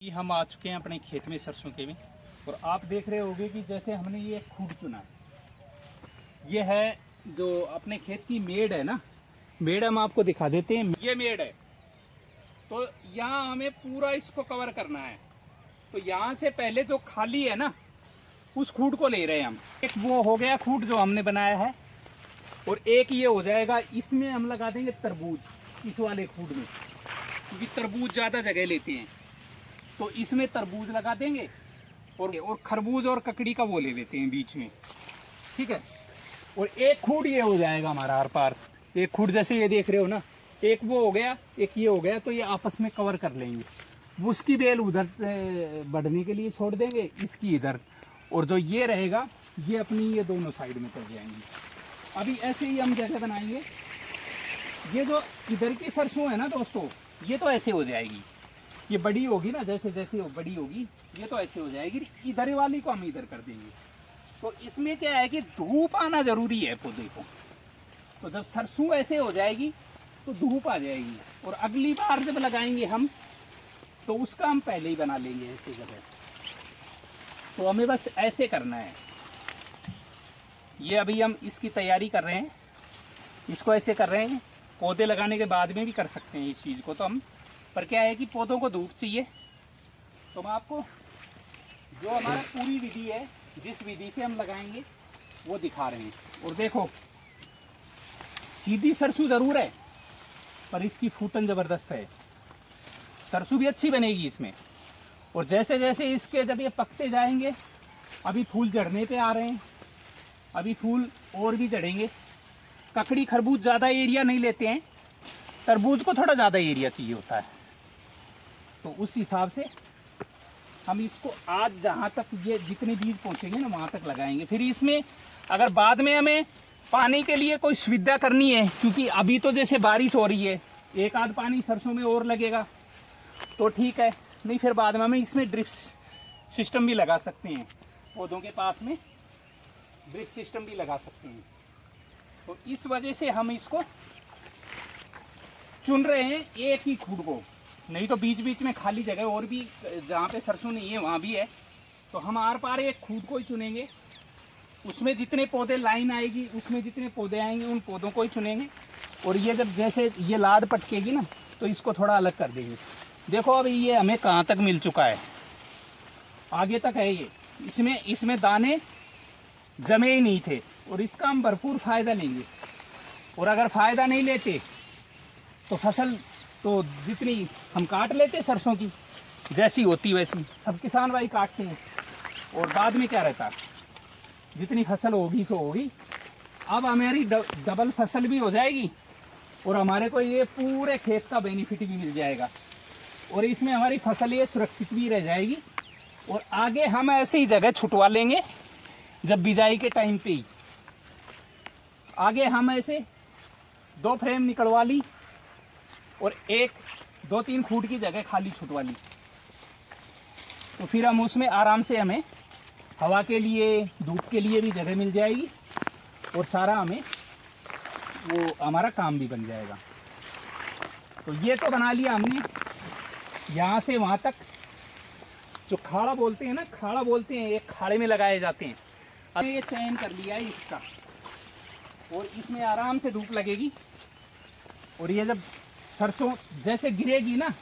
कि हम आ चुके हैं अपने खेत में सरसों के में। और आप देख रहे होंगे कि जैसे हमने ये खूड चुना, ये है जो अपने खेत की मेड़ है ना, मेड़ हम आपको दिखा देते हैं। ये मेड़ है, तो यहाँ हमें पूरा इसको कवर करना है। तो यहाँ से पहले जो खाली है ना, उस खूड को ले रहे हैं हम। एक वो हो गया खूड जो हमने बनाया है, और एक ये हो जाएगा, इसमें हम लगा देंगे तरबूज, इस वाले खूड में, क्योंकि तरबूज ज़्यादा जगह लेते हैं, तो इसमें तरबूज लगा देंगे। और खरबूज और ककड़ी का वो ले लेते हैं बीच में, ठीक है। और एक खूड ये हो जाएगा हमारा आर पार। एक खूड जैसे ये देख रहे हो ना, एक वो हो गया, एक ये हो गया, तो ये आपस में कवर कर लेंगे। वो उसकी बेल उधर बढ़ने के लिए छोड़ देंगे, इसकी इधर, और जो ये रहेगा ये अपनी ये दोनों साइड में चल जाएंगे। अभी ऐसे ही हम जगह बनाएंगे। ये जो इधर की सरसों है ना दोस्तों, ये तो ऐसे हो जाएगी, ये बड़ी होगी ना, जैसे जैसे वो बड़ी होगी ये तो ऐसे हो जाएगी। इधर वाली को हम इधर कर देंगे। तो इसमें क्या है कि धूप आना जरूरी है पौधे को। तो जब सरसों ऐसे हो जाएगी तो धूप आ जाएगी, और अगली बार जब लगाएंगे हम तो उसका हम पहले ही बना लेंगे ऐसे जगह। तो हमें बस ऐसे करना है। ये अभी हम इसकी तैयारी कर रहे हैं, इसको ऐसे कर रहे हैं। पौधे लगाने के बाद में भी कर सकते हैं इस चीज़ को, तो हम, पर क्या है कि पौधों को धूप चाहिए। तो मैं आपको जो हमारा पूरी विधि है, जिस विधि से हम लगाएंगे वो दिखा रहे हैं। और देखो, सीधी सरसों ज़रूर है, पर इसकी फूटन ज़बरदस्त है। सरसों भी अच्छी बनेगी इसमें। और जैसे जैसे इसके जब ये पकते जाएंगे, अभी फूल झड़ने पे आ रहे हैं, अभी फूल और भी झड़ेंगे। ककड़ी खरबूज ज़्यादा एरिया नहीं लेते हैं, तरबूज को थोड़ा ज़्यादा एरिया चाहिए होता है। तो उस हिसाब से हम इसको आज जहाँ तक ये जितने बीज पहुँचेंगे ना वहाँ तक लगाएंगे। फिर इसमें अगर बाद में हमें पानी के लिए कोई सुविधा करनी है, क्योंकि अभी तो जैसे बारिश हो रही है, एक आध पानी सरसों में और लगेगा तो ठीक है, नहीं फिर बाद में हम इसमें ड्रिप सिस्टम भी लगा सकते हैं। पौधों के पास में ड्रिप सिस्टम भी लगा सकते हैं। तो इस वजह से हम इसको चुन रहे हैं एक ही खूड को, नहीं तो बीच बीच में खाली जगह और भी जहाँ पे सरसों नहीं है वहाँ भी है। तो हम आर पार एक खूड को ही चुनेंगे, उसमें जितने पौधे लाइन आएगी उसमें जितने पौधे आएंगे उन पौधों को ही चुनेंगे। और ये जब जैसे ये लाद पटकेगी ना तो इसको थोड़ा अलग कर देंगे। देखो अभी ये हमें कहाँ तक मिल चुका है, आगे तक है ये। इसमें दाने जमे ही नहीं थे, और इसका हम भरपूर फ़ायदा लेंगे। और अगर फ़ायदा नहीं लेते तो फसल तो जितनी हम काट लेते सरसों की, जैसी होती वैसी सब किसान भाई काटते हैं, और बाद में क्या रहता, जितनी फसल होगी सो होगी। अब हमारी डबल फसल भी हो जाएगी, और हमारे को ये पूरे खेत का बेनिफिट भी मिल जाएगा, और इसमें हमारी फसल ये सुरक्षित भी रह जाएगी। और आगे हम ऐसे ही जगह छुटवा लेंगे जब बिजाई के टाइम पे ही। आगे हम ऐसे 2 फ्रेम निकलवा ली और 1-2-3 फुट की जगह खाली छुटवा ली, तो फिर हम उसमें आराम से हमें हवा के लिए, धूप के लिए भी जगह मिल जाएगी, और सारा हमें वो हमारा काम भी बन जाएगा। तो ये तो बना लिया हमने यहाँ से वहाँ तक। जो खाड़ा बोलते हैं ना, खाड़ा बोलते हैं, एक खाड़े में लगाए जाते हैं। अब ये चयन कर लिया है इसका, और इसमें आराम से धूप लगेगी। और ये जब सरसों जैसे गिरेगी ना,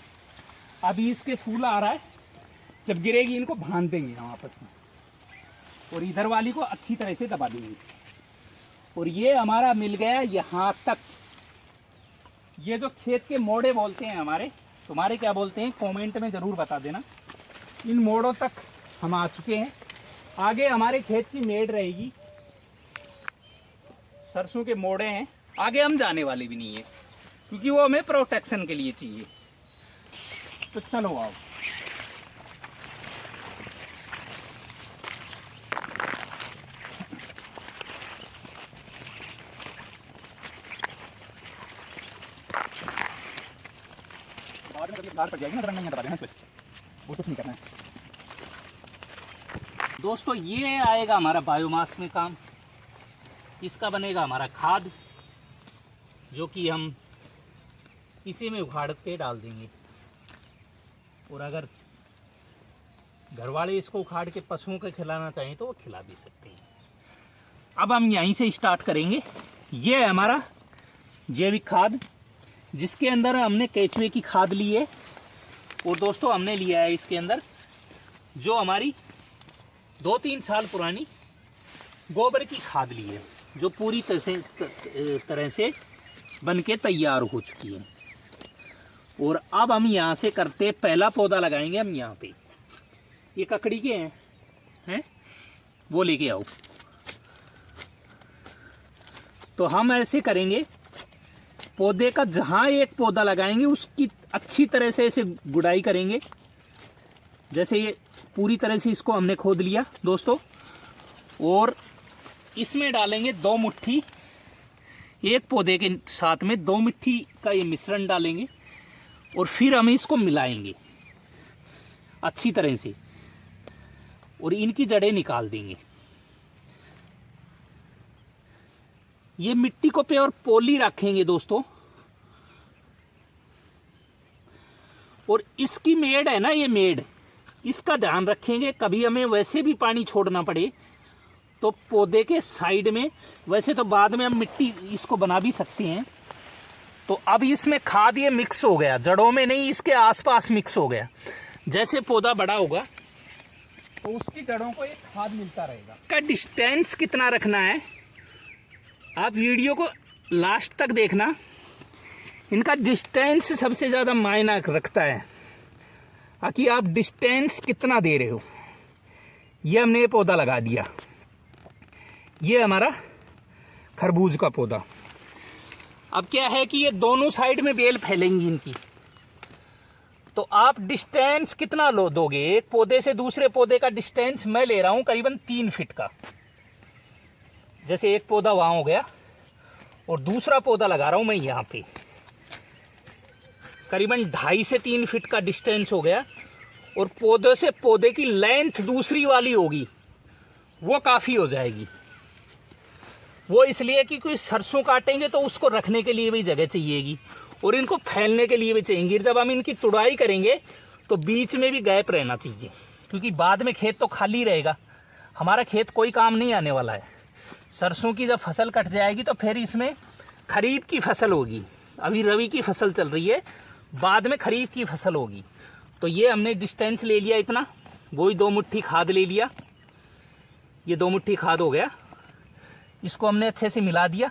अभी इसके फूल आ रहा है, जब गिरेगी इनको बांध देंगे हम आपस में, और इधर वाली को अच्छी तरह से दबा देंगे। और ये हमारा मिल गया यहाँ तक। ये जो खेत के मोड़े बोलते हैं हमारे, तुम्हारे क्या बोलते हैं कमेंट में ज़रूर बता देना। इन मोड़ों तक हम आ चुके हैं। आगे हमारे खेत की मेड़ रहेगी, सरसों के मोड़े हैं, आगे हम जाने वाले भी नहीं है, क्योंकि वो हमें प्रोटेक्शन के लिए चाहिए। तो चलो आओ। बाहर पड़ जाएगी ना, नहीं दबा देना, वो कुछ नहीं करना है दोस्तों। ये आएगा हमारा बायोमास में काम। इसका बनेगा हमारा खाद, जो कि हम इसी में उखाड़ के डाल देंगे। और अगर घर वाले इसको उखाड़ के पशुओं को खिलाना चाहें तो वो खिला भी सकते हैं। अब हम यहीं से स्टार्ट करेंगे। ये है हमारा जैविक खाद, जिसके अंदर हमने केचुए की खाद ली है। और दोस्तों हमने लिया है इसके अंदर जो हमारी 2-3 साल पुरानी गोबर की खाद ली है, जो पूरी तरह से बन के तैयार हो चुकी है। और अब हम यहाँ से करते पहला पौधा लगाएंगे हम यहाँ पे। ये ककड़ी के हैं वो लेके आओ। तो हम ऐसे करेंगे, पौधे का जहाँ एक पौधा लगाएंगे उसकी अच्छी तरह से ऐसे गुड़ाई करेंगे। जैसे ये पूरी तरह से इसको हमने खोद लिया दोस्तों, और इसमें डालेंगे 2 मुट्ठी, एक पौधे के साथ में 2 मुट्ठी का ये मिश्रण डालेंगे। और फिर हम इसको मिलाएंगे अच्छी तरह से और इनकी जड़ें निकाल देंगे। ये मिट्टी को प्योर पोली रखेंगे दोस्तों। और इसकी मेड़ है ना, ये मेड़, इसका ध्यान रखेंगे। कभी हमें वैसे भी पानी छोड़ना पड़े तो पौधे के साइड में, वैसे तो बाद में हम मिट्टी इसको बना भी सकते हैं। तो अब इसमें खाद ये मिक्स हो गया, जड़ों में नहीं, इसके आसपास मिक्स हो गया। जैसे पौधा बड़ा होगा तो उसकी जड़ों को एक खाद मिलता रहेगा। का डिस्टेंस कितना रखना है, आप वीडियो को लास्ट तक देखना। इनका डिस्टेंस सबसे ज़्यादा मायना रखता है कि आप डिस्टेंस कितना दे रहे हो। ये हमने ये पौधा लगा दिया, ये हमारा खरबूज का पौधा। अब क्या है कि ये दोनों साइड में बेल फैलेंगी इनकी, तो आप डिस्टेंस कितना दोगे। एक पौधे से दूसरे पौधे का डिस्टेंस मैं ले रहा हूं करीबन 3 फीट का। जैसे एक पौधा वहां हो गया और दूसरा पौधा लगा रहा हूं मैं यहां पे, करीबन 2.5 से 3 फीट का डिस्टेंस हो गया। और पौधे से पौधे की लेंथ दूसरी वाली होगी, वो काफ़ी हो जाएगी। वो इसलिए कि कोई सरसों काटेंगे तो उसको रखने के लिए भी जगह चाहिएगी और इनको फैलने के लिए भी चाहिए। जब हम इनकी तुड़ाई करेंगे तो बीच में भी गैप रहना चाहिए, क्योंकि बाद में खेत तो खाली रहेगा, हमारा खेत कोई काम नहीं आने वाला है। सरसों की जब फसल कट जाएगी तो फिर इसमें खरीफ की फसल होगी। अभी रबी की फसल चल रही है, बाद में खरीफ की फसल होगी। तो ये हमने डिस्टेंस ले लिया इतना, वही 2 मुट्ठी खाद ले लिया। ये 2 मुट्ठी खाद हो गया, इसको हमने अच्छे से मिला दिया।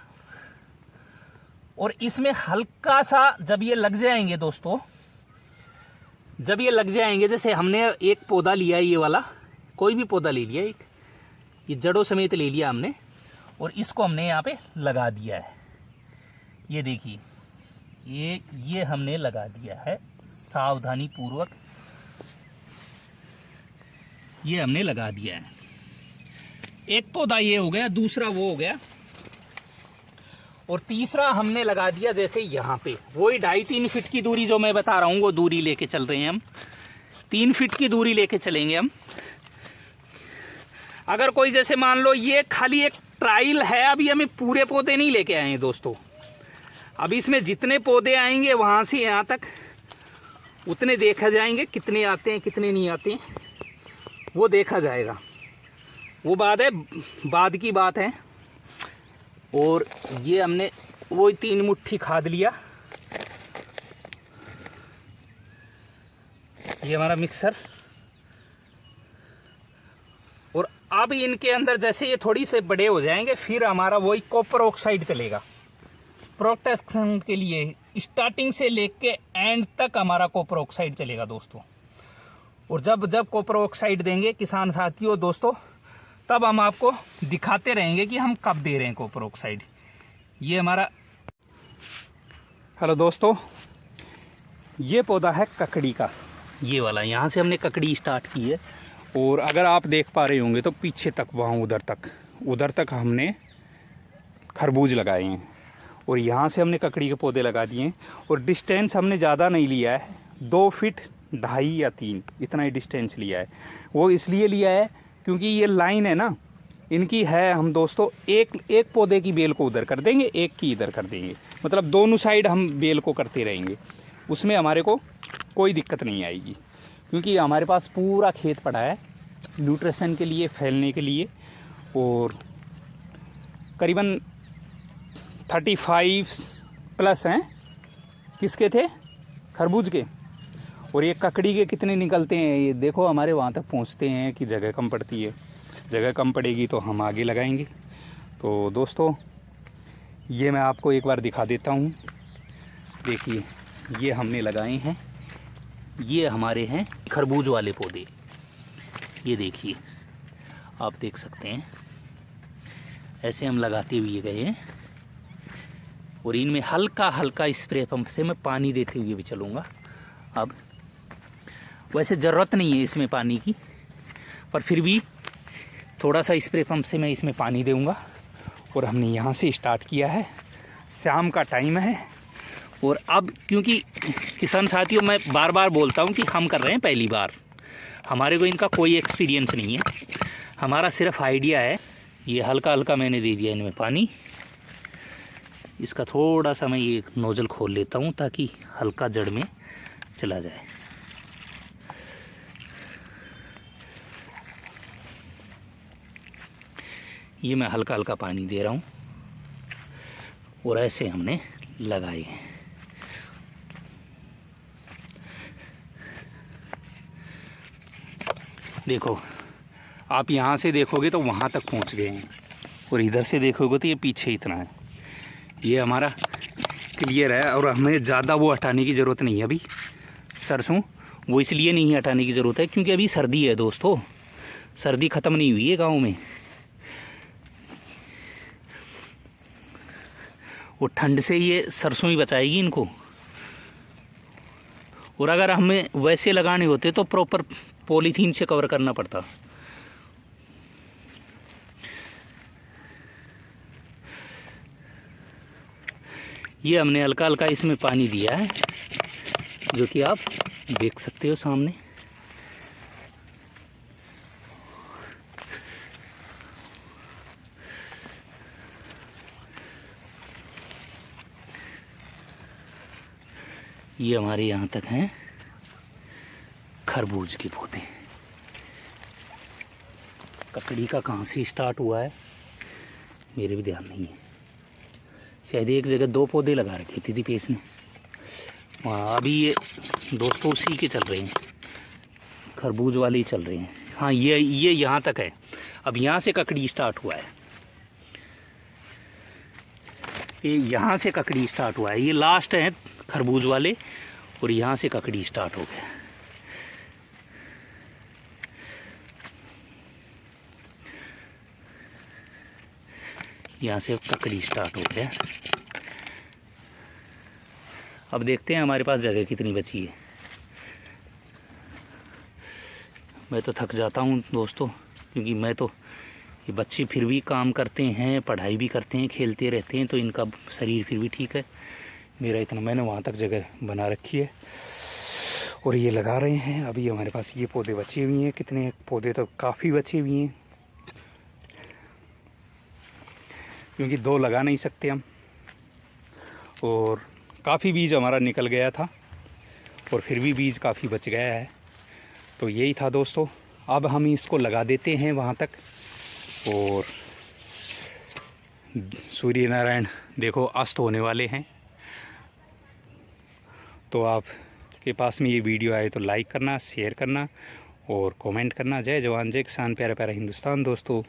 और इसमें हल्का सा जब ये लग जाएंगे दोस्तों, जब ये लग जाएंगे, जैसे हमने एक पौधा लिया है, ये वाला कोई भी पौधा ले लिया, एक ये जड़ों समेत ले लिया हमने, और इसको हमने यहाँ पे लगा दिया है। ये देखिए, ये हमने लगा दिया है सावधानी पूर्वक, ये हमने लगा दिया है। एक पौधा ये हो गया, दूसरा वो हो गया, और तीसरा हमने लगा दिया जैसे यहाँ पे। वही 2.5-3 फीट की दूरी जो मैं बता रहा हूँ, वो दूरी लेके चल रहे हैं हम। 3 फीट की दूरी लेके चलेंगे हम। अगर कोई जैसे मान लो ये खाली एक ट्रायल है, अभी हमें पूरे पौधे नहीं लेके आए हैं दोस्तों। अभी इसमें जितने पौधे आएंगे वहाँ से यहाँ तक उतने देखा जाएंगे, कितने आते हैं कितने नहीं आते हैं वो देखा जाएगा। वो बाद की बात है। और ये हमने वही 3 मुट्ठी खाद लिया, ये हमारा मिक्सर। और अब इनके अंदर जैसे ये थोड़ी से बड़े हो जाएंगे, फिर हमारा वही कॉपर ऑक्साइड चलेगा प्रोटेक्शन के लिए। स्टार्टिंग से लेके एंड तक हमारा कॉपर ऑक्साइड चलेगा दोस्तों। और जब जब कॉपर ऑक्साइड देंगे किसान साथियों दोस्तों, तब हम आपको दिखाते रहेंगे कि हम कब दे रहे हैं कॉपर ऑक्साइड। ये हमारा, हेलो दोस्तों, ये पौधा है ककड़ी का, ये वाला। यहाँ से हमने ककड़ी स्टार्ट की है। और अगर आप देख पा रहे होंगे तो पीछे तक, वहाँ उधर तक हमने खरबूज लगाए हैं। और यहाँ से हमने ककड़ी के पौधे लगा दिए हैं। और डिस्टेंस हमने ज़्यादा नहीं लिया है, 2 फीट 2.5 या 3 इतना ही डिस्टेंस लिया है। वो इसलिए लिया है क्योंकि ये लाइन है ना इनकी है, हम दोस्तों एक पौधे की बेल को उधर कर देंगे, एक की इधर कर देंगे, मतलब दोनों साइड हम बेल को करते रहेंगे, उसमें हमारे को कोई दिक्कत नहीं आएगी। क्योंकि हमारे पास पूरा खेत पड़ा है न्यूट्रिशन के लिए, फैलने के लिए। और करीबन 35 प्लस हैं, किसके थे, खरबूज के। और ये ककड़ी के कितने निकलते हैं ये देखो, हमारे वहाँ तक पहुँचते हैं कि जगह कम पड़ती है। जगह कम पड़ेगी तो हम आगे लगाएंगे। तो दोस्तों ये मैं आपको एक बार दिखा देता हूँ। देखिए ये हमने लगाए हैं, ये हमारे हैं खरबूज वाले पौधे। ये देखिए आप देख सकते हैं, ऐसे हम लगाते हुए गए हैं। और इनमें हल्का हल्का स्प्रे पंप से मैं पानी देते हुए भी चलूँगा। अब वैसे ज़रूरत नहीं है इसमें पानी की, पर फिर भी थोड़ा सा स्प्रे पंप से मैं इसमें पानी दूँगा। और हमने यहाँ से स्टार्ट किया है, शाम का टाइम है। और अब क्योंकि किसान साथियों, मैं बार बार बोलता हूँ कि हम कर रहे हैं पहली बार, हमारे को इनका कोई एक्सपीरियंस नहीं है, हमारा सिर्फ आइडिया है। ये हल्का हल्का मैंने दे दिया इनमें पानी। इसका थोड़ा सा मैं ये नोज़ल खोल लेता हूँ ताकि हल्का जड़ में चला जाए। ये मैं हल्का हल्का पानी दे रहा हूँ और ऐसे हमने लगाए हैं। देखो आप यहाँ से देखोगे तो वहाँ तक पहुँच गए हैं, और इधर से देखोगे तो ये पीछे इतना है। ये हमारा क्लियर है, और हमें ज़्यादा वो हटाने की ज़रूरत नहीं है अभी। सरसों वो इसलिए नहीं हटाने की ज़रूरत है क्योंकि अभी सर्दी है दोस्तों, सर्दी ख़त्म नहीं हुई है गाँव में। वो ठंड से ये सरसों ही बचाएगी इनको। और अगर हमें वैसे लगाने होते तो प्रॉपर पॉलीथीन से कवर करना पड़ता। ये हमने हल्का हल्का इसमें पानी दिया है, जो कि आप देख सकते हो सामने। ये हमारे यहाँ तक हैं खरबूज के पौधे। ककड़ी का कहाँ से स्टार्ट हुआ है मेरे भी ध्यान नहीं है। शायद एक जगह 2 पौधे लगा रखे थे दीपेश ने वहाँ। अभी ये दोस्तों उसी के चल रहे हैं, खरबूज वाले ही चल रहे हैं। हाँ ये यहाँ तक है। अब यहाँ से ककड़ी स्टार्ट हुआ है, ये यहाँ से ककड़ी स्टार्ट हुआ है। ये लास्ट है खरबूज वाले, और यहाँ से ककड़ी स्टार्ट हो गया। यहाँ से ककड़ी स्टार्ट हो गया। अब देखते हैं हमारे पास जगह कितनी बची है। मैं तो थक जाता हूँ दोस्तों, क्योंकि मैं तो, ये बच्चे फिर भी काम करते हैं, पढ़ाई भी करते हैं, खेलते रहते हैं, तो इनका शरीर फिर भी ठीक है। मेरा इतना, मैंने वहाँ तक जगह बना रखी है और ये लगा रहे हैं। अभी हमारे पास ये पौधे बचे हुए हैं, कितने पौधे तो काफ़ी बचे हुए हैं, क्योंकि 2 लगा नहीं सकते हम। और काफ़ी बीज हमारा निकल गया था, और फिर भी बीज काफ़ी बच गया है। तो यही था दोस्तों। अब हम इसको लगा देते हैं वहाँ तक। और सूर्य नारायण देखो अस्त होने वाले हैं। तो आप के पास में ये वीडियो आए तो लाइक करना, शेयर करना और कमेंट करना। जय जवान जय किसान, प्यारा प्यारा हिंदुस्तान दोस्तों।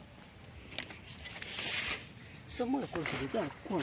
Sama ko dito, ko.